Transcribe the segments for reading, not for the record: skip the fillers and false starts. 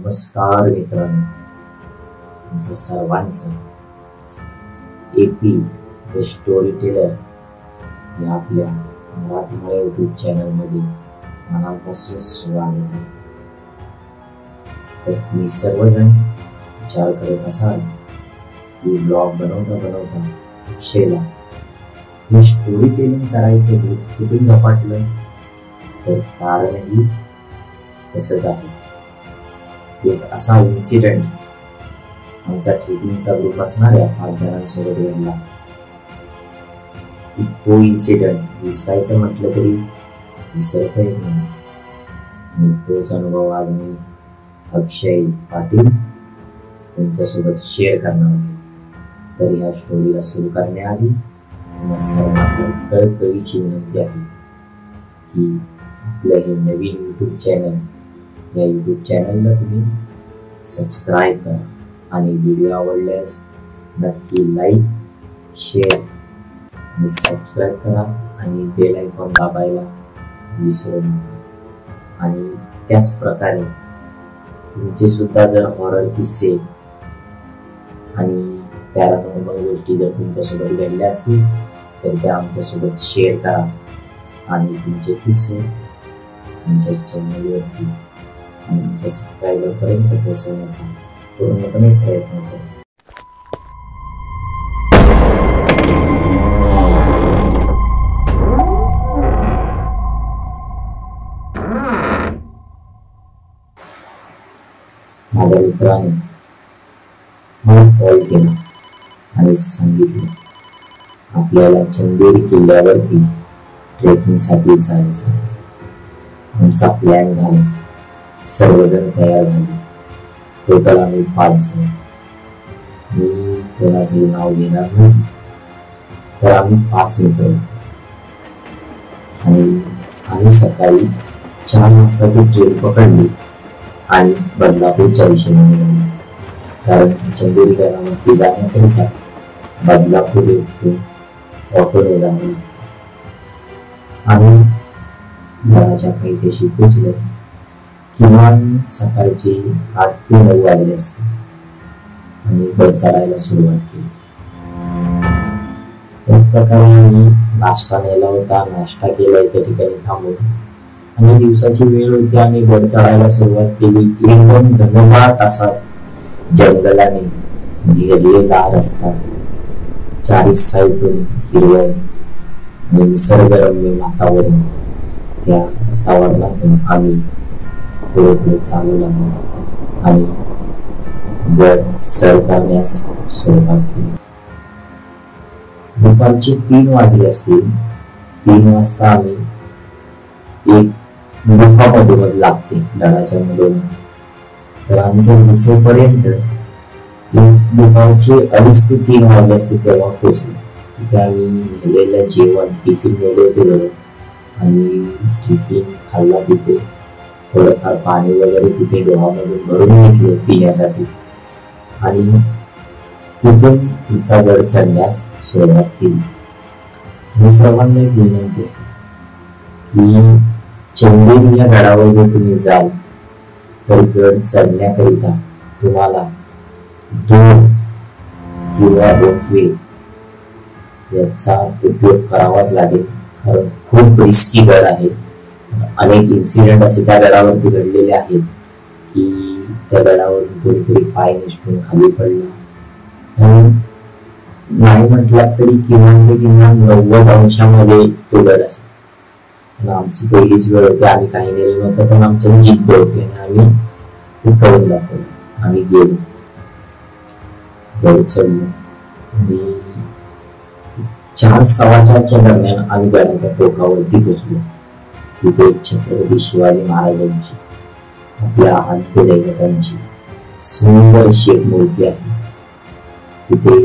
नमस्कार मित्रांनो, तुमचं सर्वांचं एपी द स्टोरी टेलर या आपल्या मराठमोळ्या यूट्यूब चॅनलमध्ये मनापासून स्वागत आहे. तर तुम्ही सर्वजण विचार करत असाल की ब्लॉग बनवता अक्षयला हे स्टोरी टेलिंग करायचं भूत कुठून झपाटलं, तर कारणही तसंच आहे. एक असा इन्सिडेंट आमचा ट्रेकिंगचा ग्रुप असणाऱ्या 5 जणांसोबत घडला की तो इन्सिडेंट विसरायचं म्हटलं तरी विसरता येत नाही. आणि तोच अनुभव आज मी अक्षय पाटील तुमच्यासोबत शेअर करणार आहे. तर या स्टोरीला सुरू करण्याआधी तुम्हाला सर्वांना कळकळीची विनंती आहे की आपलं हे नवीन यूट्यूब चॅनल या यूट्यूब चॅनलला तुम्ही सबस्क्राईब करा आणि व्हिडिओ आवडल्यास नक्की लाईक, शेअर आणि सबस्क्राईब करा आणि बेल आयकॉन दाबायला विसरू नका. आणि त्याच प्रकारे तुमचे सुद्धा जर हॉरर किस्से आणि पॅरानॉर्मल गोष्टी जर तुमच्यासोबत घडल्या असतील तर त्या आमच्यासोबत शेअर करा आणि तुमचे किस्से आमच्या चॅनलवरती आणि आमच्या सबस्क्रायबर पर्यंत पोहोचवण्याचा पूर्णपणे प्रयत्न करू. माझ्या मित्राने मला कॉल केला आणि सांगितलं आपल्याला चंदेरी किल्ल्यावरती ट्रेकिंगसाठी जायचं. आमचा प्लॅन झाला, सर्वजण तयार झाले. टोटल आम्ही 5 जण. मी कोणाचंही नाव घेणार नाही, तर आम्ही 5 मित्र होतो आणि आम्ही सकाळी 4 वाजताची ट्रेन पकडली आणि बदलापूरच्या दिशेने निघालो. कारण चंदेरी गडावरती जाण्याकरिता बदलापूर येथे ऑटोने जाणे. आम्ही घराच्या पायथ्याशी पोचलो. किमान सकाळचे 8 ते 9 वाजले असते आणि गड चढायला सुरुवात केली. त्याच प्रकारे आम्ही नाश्ता नेला होता. नाश्ता केला एका ठिकाणी थांबून आणि दिवसाची वेळ होती. आम्ही गड चढायला सुरुवात केली. एकदम घनदाट असा जंगलाने घेरलेला रस्ता, 4 साईडून हिरवळ आणि निसर्गरम्य वातावरण. त्या वातावरणातून आम्ही पुढे चालू लागलो आणि गड सर करण्यास सुरुवात केली. दुपारचे 3 वाजले असतील. 3 वाजता आम्ही एक गुफा मध्ये लागते गडाच्या मधून. तर आम्ही त्या गुफेपर्यंत दुपारचे 2:30 ते 3 वाजले असते तेव्हा पोहोचलो. तिथे आम्ही नेलेलं जेवण, टिफिन नेले होते आणि टिफिन खाल्ला. तिथे थोडंफार पाणी वगैरे तिथे डोहामधून भरून घेतले पिण्यासाठी आणि तिथून पुढचा गड चढण्यास सुरुवात केली. मी सर्वांना एक विनंती की चंदेरी या गडावर जर तुम्ही जाल तर गड चढण्याकरिता तुम्हाला 2 किंवा रोपवे याचा उपयोग करावाच लागेल. कारण खूप रिस्की गड आहे. अनेक इन्सिडेंट असे त्या गडावरती घडलेले आहेत की त्या गडावरून कोणीतरी पाय निसटून खाली पडला. नाही म्हटला तरी किमान ते किमान 90 अंशामध्ये तो गड असेल. आमची पहिलीच वेळ होती. आम्ही काही नेलं नव्हतं, पण आमच्या जिद्द होती आणि आम्ही ते करून दाखवलं. आम्ही गेलो, गड चढलो आणि 4:15च्या दरम्यान आम्ही गडाच्या टोकावरती पोहोचलो. तिथे छत्रपती शिवाजी महाराजांची, आपल्या आद्यदैवतांची सुंदर अशी एक मूर्ती आहे. तिथे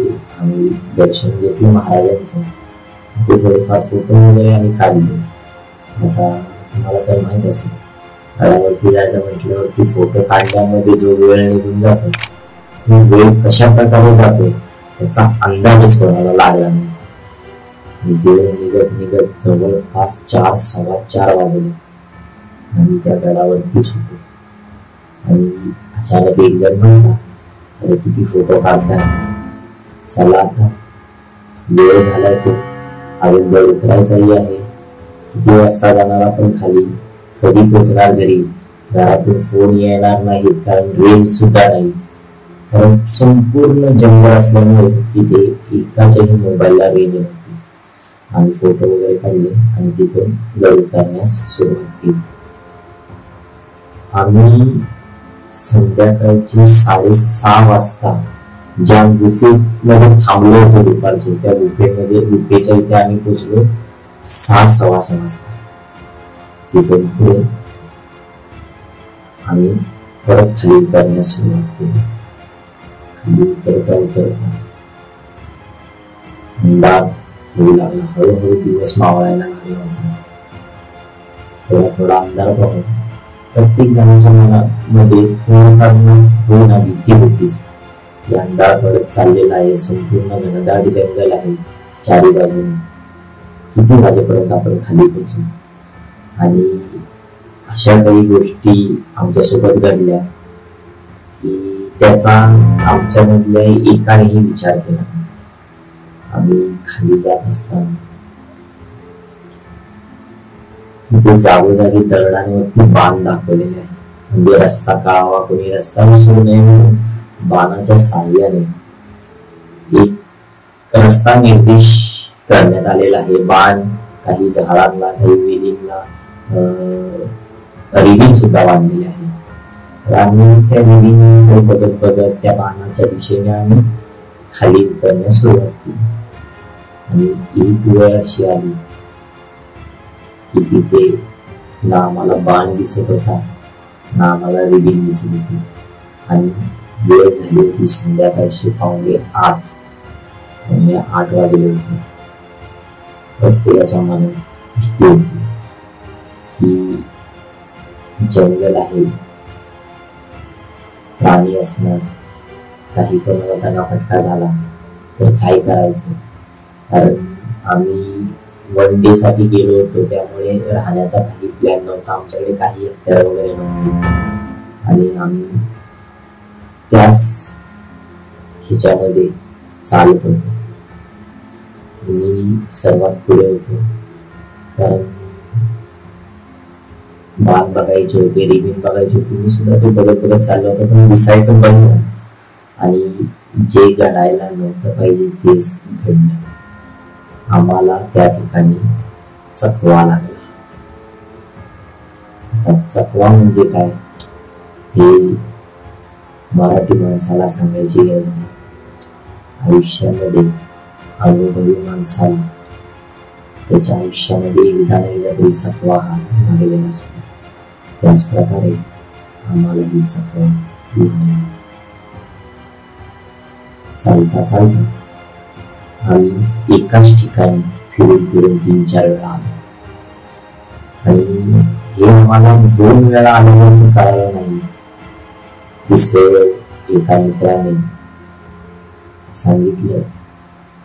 आम्ही दर्शन घेतलं महाराजांचं. तिथे थोडेफार फोटो वगैरे आम्ही काढले. आता तुम्हाला तर माहित असेल गडावरती जायचं म्हटल्यावरती फोटो काढण्यामध्ये जो वेळ निघून जातो तो वेळ कशा प्रकारे जातो त्याचा अंदाजच कोणाला लागला नाही. वेळ निघत जवळपास 4, 4:15 वाजले आणि त्या गडावरतीच होतो. आणि अचानक एक जण म्हणला, अरे किती फोटो काढताय, चला आता वेळ झालाय, तो अजून गड उतरायचाही आहे, किती वाजता जाणार आपण खाली, कधी पोहोचणार घरी, घरातून फोन येणार नाहीत कारण रेंज सुद्धा नाही, कारण संपूर्ण जंगल असल्यामुळे तिथे एकाच्याही मोबाईलला रेंज नव्हती. आम्ही फोटो वगैरे काढले आणि तिथून गड उतरण्यास सुरुवात केली. आम्ही संध्याकाळचे 6:30 वाजता ज्या गुफेमध्ये थांबलो होतो दुपारचे, त्या गुफेच्या इथे आम्ही पोहोचलो 6:15 वाजता. तिथून पुढे आम्ही परत खाली उतरण्यास सुरुवात केली. खाली उतरता उतरता अंधार होऊ लागला, हळूहळू दिवस मावळायला लागला होता. थोडा थोडा अंधार पण होता. प्रत्येक जणांच्या मनामध्ये थोडीफार होईना भीती होतीच. अंधार पडत चाललेला आहे, संपूर्ण घनदाट जंगल आहे चारी बाजूने. किती वाजेपर्यंत आपण खाली पोहोचू? आणि अशा काही गोष्टी आमच्यासोबत घडल्या की त्याचा आमच्यामधल्या एकानेही विचार केला. आम्ही खाली जात असताना तिथे जागोजागी दगडांवरती बाण दाखवलेले आहे, म्हणजे रस्ता कळावा, कोणी रस्ता विसरू नये म्हणून बाणाच्या साहाय्याने एक रस्ता निर्देश करण्यात आलेला आहे. बाण काही झाडांना, काही वेलींना रिबिन सुद्धा बांधलेले आहे. तर आम्ही त्या रिबिन बघत बघत त्या बाणाच्या दिशेने आम्ही खाली उतरण्यास सुरुवात केली. आणि एक वेळ अशी आली की तिथे ना आम्हाला बाण दिसत होता, ना आम्हाला रिबिन दिसत होती. आणि वेळ झाली होती संध्याकाळची 7:45, म्हणजे 8 वाजले होते. प्रत्येकाच्या मनात भीती होती की जंगल आहे, प्राणी असणार, काही कोणाला दगाफटका झाला तर काय करायचं. कारण आम्ही 1 डे साठी गेलो होतो, त्यामुळे राहण्याचा काही प्लॅन नव्हता, आमच्याकडे काही हत्यार वगैरे नव्हते. आणि आम्ही त्याच ह्याच्यामध्ये चालत होतो. मी सर्वात पुढे होतो, कारण बाण बघायचे होते, रिबिन बघायची होती. मी सुद्धा ते बघत बघत चाललो होतो, पण दिसायचं बंद. आणि जे घडायला नव्हतं पाहिजे तेच घडलं. आम्हाला त्या ठिकाणी चकवा लागला. चकवा म्हणजे काय हे मराठी माणसाला सांगायची गरज नाही. आयुष्यामध्ये अनुभवी माणसाला त्याच्या आयुष्यामध्ये एकदा ना एकदा तरी चकवा हा लागलेला असतो. त्याच प्रकारे आम्हाला ही चकवा चालता चालता आम्ही एकाच ठिकाणी फिरून फिरून 3-4 वेळा आलो. आणि हे आम्हाला 2 वेळा आल्यानंतर कळालं नाही. तिसरे वेळ एका मित्राने सांगितलं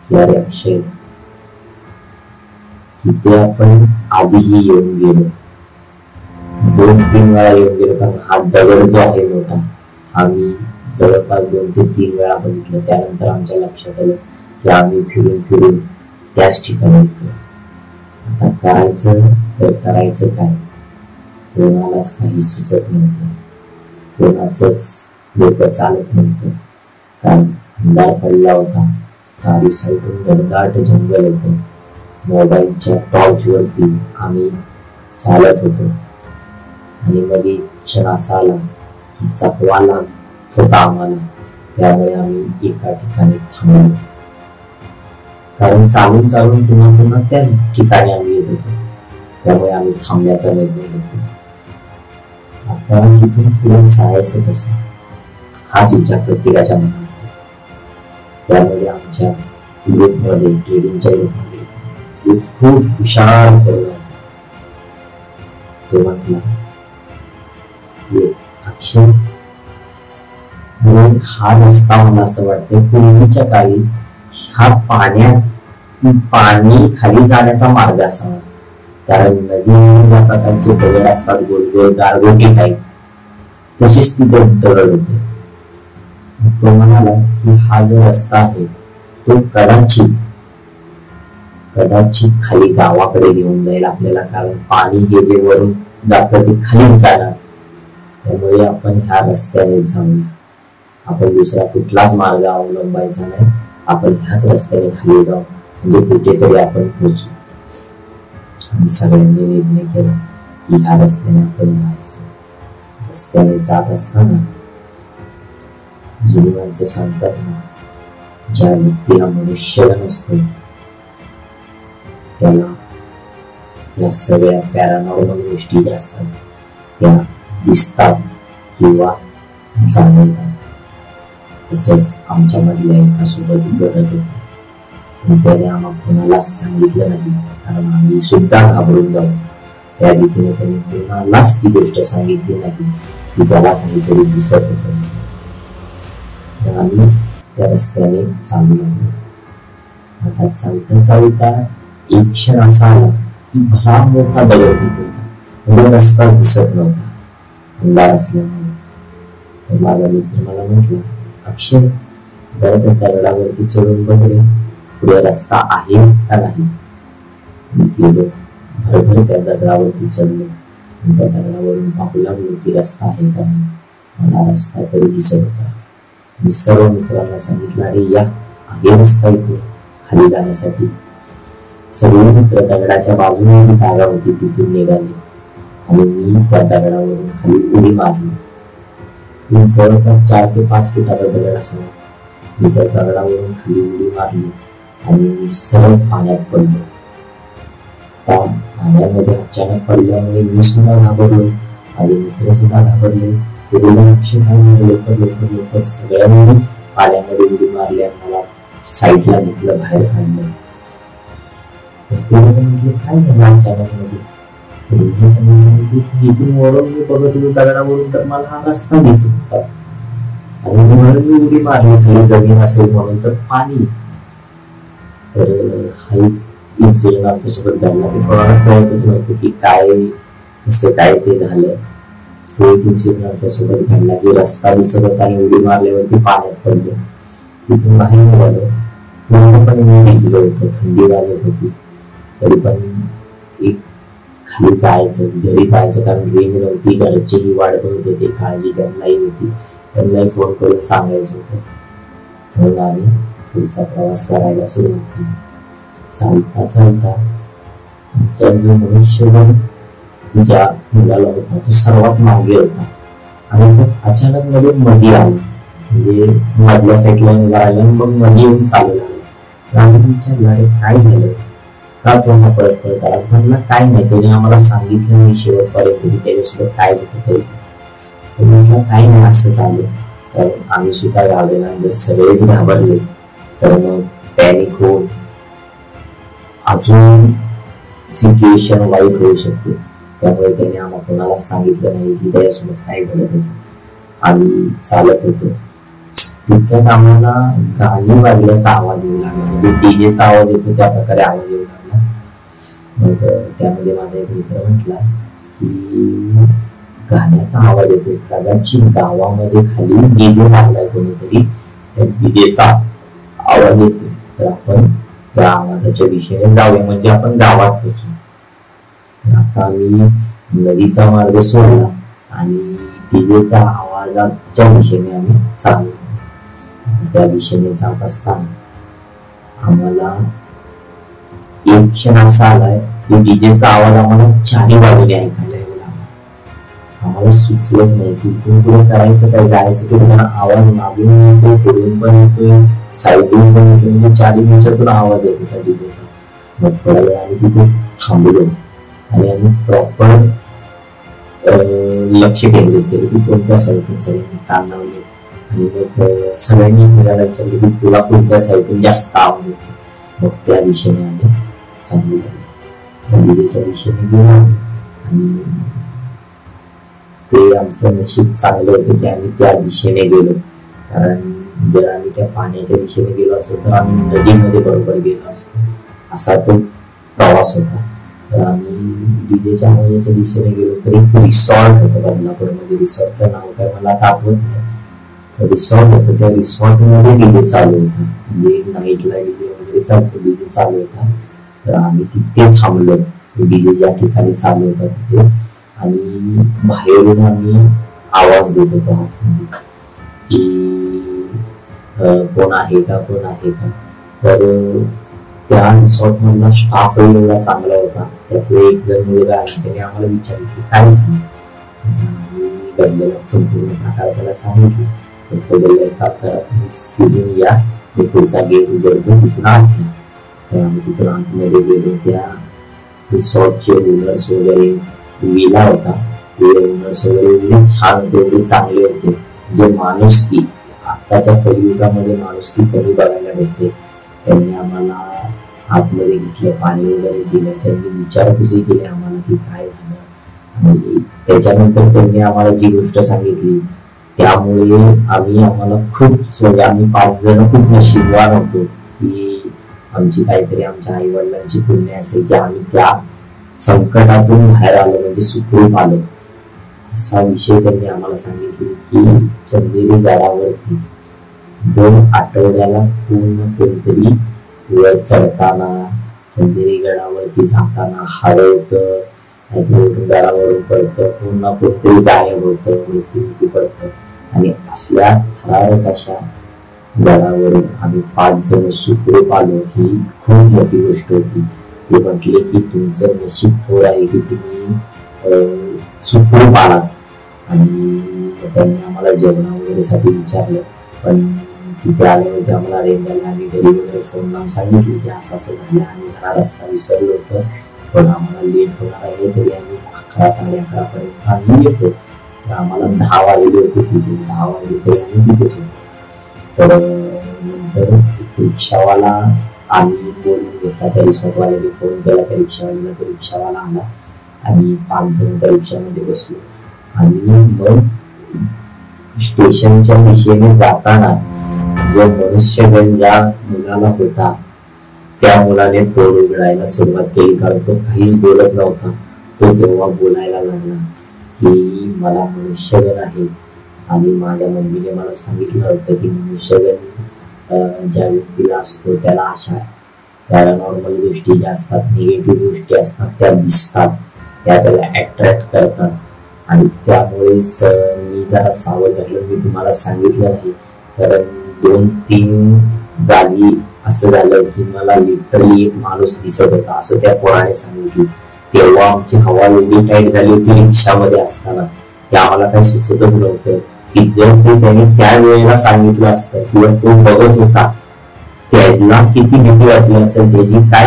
की अरे अक्षय, तिथे आपण आधीही येऊन गेलो, 2-3 वेळा येऊन गेलो, कारण हा दगड जो आहे मोठा आम्ही जवळपास 2 ते 3 वेळा बघितलं. त्यानंतर आमच्या लक्षात आलं की आम्ही फिरून फिरून त्याच ठिकाणी येतो. आता करायचं तर करायचं काय, कोणालाच काही सुचत नव्हतं, कोणाचंच डोकं चालत नव्हतं. कारण अंधार पडला होता, चारी साईडून घनदाट जंगल होतं. मोबाईलच्या टॉर्च वरती आम्ही चालत होतो. आणि मध्ये क्षण असा आला की चकवा लागत होता आम्हाला, त्यामुळे आम्ही एका ठिकाणी थांबलो. कारण चालून चालून पुन्हा पुन्हा त्याच ठिकाणी आम्ही येत होतो, त्यामुळे आम्ही थांबण्याचा निर्णय घेतला. आता तिथून पुढे जायचं कसं हाच विचार प्रत्येकाच्या मनात. त्यामुळे आमच्या ग्रुपमध्ये, ट्रेडिंगच्या ग्रुपमध्ये एक खूप हुशार पोरगा तो म्हटला की अक्षय, हा रस्ता मला असं वाटतं पूर्वीच्या काळी हा पाणी खाली जाण्याचा मार्ग असावा. कारण नदी ज्या प्रकारचे दगड असतात गोल गोल गारगोटी टाईप, तसेच तिथे दगड होते. तो म्हणाला की हा जो रस्ता आहे तो कदाचित खाली गावाकडे घेऊन जाईल आपल्याला, कारण पाणी हे जे वरून जातं ते खालीच जाणार. त्यामुळे आपण ह्या रस्त्याने जाऊया, आपण दुसरा कुठलाच मार्ग अवलंबायचा नाही, आपण ह्याच रस्त्याने खाली जाऊ, म्हणजे कुठेतरी आपण पोहोचू. आम्ही सगळ्यांनी निर्णय केला की ह्या रस्त्याने आपण जायचं. रस्त्याने जात असताना जुनी माणसं सांगतात ना, ज्या व्यक्तीला मनुष्य नसतो त्याला या सगळ्या पॅरानॉर्मल गोष्टी ज्या असतात त्या दिसतात किंवा जाणवतात. तसंच आमच्या मधल्या एका सोबत घडत होतं. त्याने आम्हाला कोणालाच सांगितलं नाही, कारण आम्ही सुद्धा घाबरून जाऊ. त्या रीतीने त्यांनी कोणालाच ती गोष्ट सांगितली नाही की त्याला काहीतरी दिसत होतं. आम्ही त्या रस्त्याने चालू लागलो. आता चालता चालता एक क्षण असा आला की भला मोठा दगड तिथे रस्ता दिसत नव्हता, अंधार असल्यामुळे. माझा मित्र मला म्हटलं, अक्षय जरा त्या दगडावरती चढून बघ रे, पुढे रस्ता आहे का नाही. मी गेलो, भरभर त्या दगडावरती चढलो, त्या दगडावरून पाहू लागलो की रस्ता आहे का नाही. मला रस्ता तरी दिसत होता. मी सर्व मित्रांना सांगितलं, अरे या आहे रस्ता इथे खाली जाण्यासाठी. सगळे मित्र दगडाच्या बाजूने जागा होती तिथून निघाले आणि मी त्या दगडावरून खाली उडी मारली. जवळपास 4 ते 5 फुटाचा दगड असावा. मी त्या दगडावरून खाली उडी मारली आणि मी सरळ पाण्यात पडलो. त्या पाण्यामध्ये अचानक पडल्यामुळे मी सुद्धा घाबरलो आणि मित्र सुद्धा घाबरले. ते लक्ष काय झालं, लवकर लवकर लवकर सगळ्यांनी पाण्यामध्ये उडी मारली आणि मला साईडला घेतलं, बाहेर काढलं. ते म्हटले काय झालं अचानक मध्ये. त्यांनी सांगितलं इथून वरून मी बघत होतो दगडावरून तर मला हा रस्ता दिसत होता आणि म्हणून मी उडी मारली खाली जमीन असेल म्हणून, तर पाणी. तर हा एक इन्सिडेंट आमच्यासोबत घडला. ते कोणाला कळतच नव्हतं की काय कसं काय ते झालं. तो एक इन्सिडेंट आमच्यासोबत घडला की रस्ता दिसत होता आणि उडी मारल्यावरती पाण्यात पडलो. तिथून बाहेर निघालो, पूर्णपणे मी भिजलो होतो, थंडी वाजत होती. तरी पण एक खाली जायचं, घरी जायचं, कारण रेंज नव्हती, घरचीही वाढ बघत होते, काळजी त्यांनाही होती. त्यांनाही फोन करून सांगायचं होतं. म्हणून आम्ही पुढचा प्रवास करायला सुरुवात केली. चालता चालता आमच्या जो मनुष्यबळ ज्या मुलाला होता तो सर्वात मागे होता आणि तो अचानक मध्ये आला, म्हणजे मधल्या साईडला उभा राहिला आणि मग मध्ये येऊन चालू लागला. आम्ही विचारलं, अरे काय झालं, का तो असा पळत आला. म्हणला काय नाही, त्याने आम्हाला सांगितलं नाही शेवटपर्यंत की त्याच्यासोबत काय होतं. म्हटलं काय नाही, असं झालं. तर आम्ही सुद्धा घाबरला. जर सगळेच घाबरले तर मग पॅनिक होऊन अजून सिच्युएशन वाईट होऊ शकते. त्यामुळे त्याने आम्हाला कोणालाच सांगितलं नाही की त्याच्यासोबत काय घडत होतं. आम्ही चालत होतो, तितक्यात आम्हाला गाणी वाजल्याचा आवाज येऊ लागला, म्हणजे डीजेचा आवाज येतो त्या प्रकारे आवाज येऊ लागला. मग त्यामध्ये माझा एक मित्र म्हटला की गाण्याचा आवाज येतो, कदाचित गावामध्ये खाली डीजे लागलाय कोणीतरी, त्या डीजेचा आवाज येतो, तर आपण त्या आवाजाच्या दिशेने जाऊया म्हणजे आपण गावात पोहोचू. आता आम्ही नदीचा मार्ग सोडला आणि डीजेच्या आवाजाच्या दिशेने आम्ही चाललो. त्या दिशेने जात असताना आम्हाला एक क्षण असा आलाय की डीजेचा आवाज आम्हाला चारी बाजूने ऐकायला येऊ लागला. आम्हाला सुचलंच नाही की इथून पुढे करायचं काय, जायचं की त्यांना आवाज मागून येतोय, पुढून पण येतोय, साईडून पण येतोय, म्हणजे चारी मिनिटातून आवाज येत होता डीजेचा. मग थोड्या वेळ आम्ही तिथे थांबलो आणि आम्ही प्रॉपर लक्ष केंद्रित केलं की कोणत्या साईडून सगळ्यांनी कान लावले आणि मग सगळ्यांनी फिरायला विचारले की तुला कोणत्या साईडून जास्त आवाज येतो. मग त्या दिशेने आम्ही चालू लागलो, डीजेच्या दिशेने गेलो आणि ते आमचं नशीब चांगलं होतं की आम्ही त्या दिशेने गेलो. कारण जर आम्ही त्या पाण्याच्या दिशेने गेलो असतो तर आम्ही नदीमध्ये बरोबर गेलो असतो. असा तो प्रवास होता. तर आम्ही डीजेच्या आवाजाच्या दिशेने गेलो तर एक रिसॉर्ट होतं बदलापूरमध्ये. रिसॉर्टचं नाव काय मला आता आठवत नाही. रिसॉर्ट होतं, त्या रिसॉर्ट मध्ये डीजे चालू होता, म्हणजे नाईटला डीजे वगैरे चालतो, डीजे चालू होता. तर आम्ही तिथे थांबलो, डीजे ज्या ठिकाणी चालू होता तिथे, आणि बाहेरून आम्ही आवाज देत होतो आतमध्ये की कोण आहे का, कोण आहे का. तर त्या रिसॉर्ट मधला स्टाफ एवढा चांगला होता. त्यातले एक जण मुलगा आहे, त्याने आम्हाला विचारलं की काय झालं. घडलेला संपूर्ण प्रकार त्याला सांगितलं. तर तो बोलला एक काम करा, तुम्ही फिरून या, मी पुढचा गेट उघडतो, तिथून आत घ्या. तर आम्ही तिथून आतमध्ये गेलो. त्या रिसॉर्टचे ओनर्स वगैरे, विला होता, ओनर्स वगैरे एवढे छान होते, एवढे चांगले होते. जे माणुसकी, आताच्या कलियुगामध्ये माणुसकी कमी बघायला भेटते. त्यांनी आम्हाला आतमध्ये घेतलं, पाणी वगैरे दिलं, त्यांनी विचारपूसही केली आम्हाला की काय झालं. आणि त्याच्यानंतर त्यांनी आम्हाला जी गोष्ट सांगितली त्यामुळे आम्हाला खूप, आम्ही 5 जण खूप नशीबवान होतो की आमची काहीतरी आमच्या आई वडिलांची पुण्य असेल की आम्ही त्या संकटातून बाहेर आलो, म्हणजे सुखरूप आलो. असा विषय त्यांनी आम्हाला सांगितले की चंदेरी गडावरती 2 आठवड्याला पूर्ण कोणतरी वर चढताना, चंदेरी गडावरती जाताना हरवतं, गडावरून पडतं, पूर्ण कोणतरी गायब होतं, मृत्युमुखी पडतं. आणि असल्या थरारक अशा गडावरून आम्ही 5 जण सुखरूप आलो, ही खूप मोठी गोष्ट होती. ते म्हटले की तुमचं नशीब थोडं आहे की तुम्ही सुखरूप आलात. आणि त्यांनी आम्हाला जेवणा वगैरे साठी विचारलं, पण तिथे आल्यावरती आम्हाला रेंज आली. आम्ही घरी वगैरे फोन लावून सांगितलं की असं असं झालं, आम्ही जरा रस्ता विसरलो होतो, पण आम्हाला लेट होणार आहे, तरी आम्ही 11 साडे 11 पर्यंत आम्ही येतो. तर आम्हाला 10 वाजले होते, तिथे 10 वाजले तरी आम्ही तिथेच होतो. तर नंतर रिक्षावाला आम्ही बोलून घेतला, त्या रिसॉर्टवाल्याने फोन केला त्या रिक्षावाल्याला, तो रिक्षावाला आला आणि 5 जण त्या रिक्षामध्ये बसलो. आणि मग स्टेशनच्या दिशेने जाताना जो मनुष्यगण ज्या मुलाला होता त्या मुलाने तोंड उघडायला सुरुवात केली, कारण तो काहीच बोलत नव्हता. तो तेव्हा बोलायला लागला की मला मनुष्यगण आहे, आणि माझ्या मम्मीने मला सांगितलं होतं की मनुष्यगण ज्या व्यक्तीला असतो त्याला अशा पॅरानॉर्मल गोष्टी ज्या असतात, निगेटिव्ह गोष्टी असतात त्या दिसतात, त्या त्याला अट्रॅक्ट करतात. आणि त्यामुळेच मी जरा सावध राहिलो. मी तुम्हाला सांगितलं नाही, कारण 2-3 जागी असं झालं की मला लिटरली एक माणूस दिसत होता असं त्या पोराने सांगितलं. तेव्हा आमची हवा एवढी टाईट झाली होती रिक्षामध्ये असताना की आम्हाला काही सुचतच नव्हतं की जर ते त्याने त्या वेळेला सांगितलं असतं किंवा तो बघत होता त्याला किती भीती वाटली असेल, त्याची काय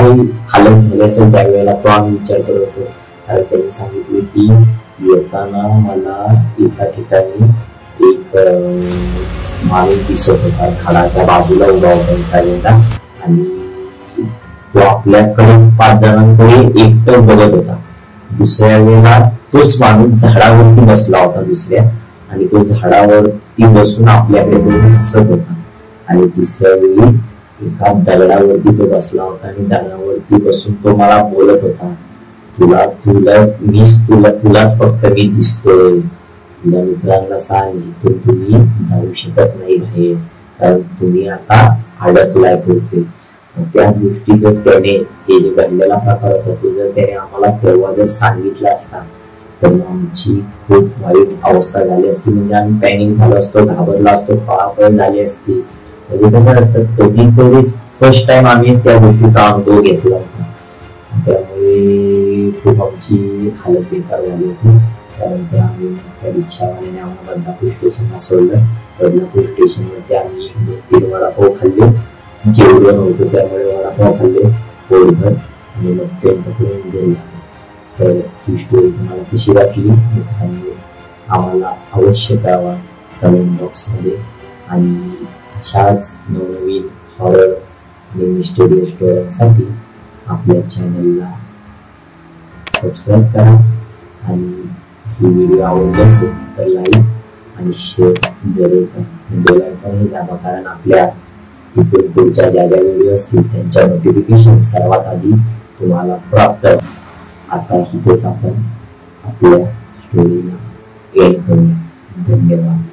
हालत झाली असेल त्यावेळेला, तो आम्ही विचार करत होतो. कारण त्यांनी सांगितले की येताना मला एका ठिकाणी एक माणूस दिसत होता, झाडाच्या बाजूला उभा होता एका वेळेला, आणि तो आपल्याकडे 5 जणांकडे एकटं बघत होता. दुसऱ्या वेळेला तोच माणूस झाडावरती बसला होता दुसऱ्या, आणि तो झाडावरती बसून आपल्याकडे बघून हसत होता. आणि तिसऱ्या वेळी एका दगडावरती तो बसला होता आणि दगडावरती बसून तो मला बोलत होता, तुलाच फक्त मी दिसतोय, तुझ्या मित्रांना सांग इथून तुम्ही जाऊ शकत नाही बाहेर, कारण तुम्ही आता अडकलाय पुरते. त्या गोष्टी जर त्याने, हे जे घडलेला प्रकार होता तो जर त्याने आम्हाला तेव्हा जर सांगितलं असता तर आमची खूप वाईट अवस्था झाली असती. म्हणजे आम्ही पॅनिक झालो असतो, घाबरलो असतो, पळापळ झाली असती. म्हणजे कसं असतं, कधीतरी फर्स्ट टाइम आम्ही त्या गोष्टीचा अनुभव घेतला होता. त्यामुळे खूप आमची हालत बेकार झाली होती. त्यानंतर आम्ही त्या रिक्षावाल्याने आम्हाला बदलापूर स्टेशनला सोडलं. बदलापूर स्टेशनवरती आम्ही 1-2-3 वडापाव खाल्ले, जेवढं नव्हतं त्यामुळे वडापाव खाल्ले पोटभर, आणि मग ट्रेन पकडून घरी आलो. तर ही स्टोरी तुम्हाला कशी वाटली आणि आम्हाला अवश्य कळवा कमेंट बॉक्समध्ये. आणि अशाच नवनवीन हॉरर आणि मिस्टेरियस स्टोऱ्यांसाठी आपल्या चॅनलला सबस्क्राईब करा, आणि ही व्हिडिओ आवडली असेल तर लाईक आणि शेअर जरूर करा. बेल आयकॉनही दाबा, कारण आपल्या इथून पुढच्या ज्या व्हिडिओ असतील त्यांच्या नोटिफिकेशन सर्वात आधी तुम्हाला प्राप्त आता इथेच आपण आपल्या स्टोरीला एंड करूया. धन्यवाद.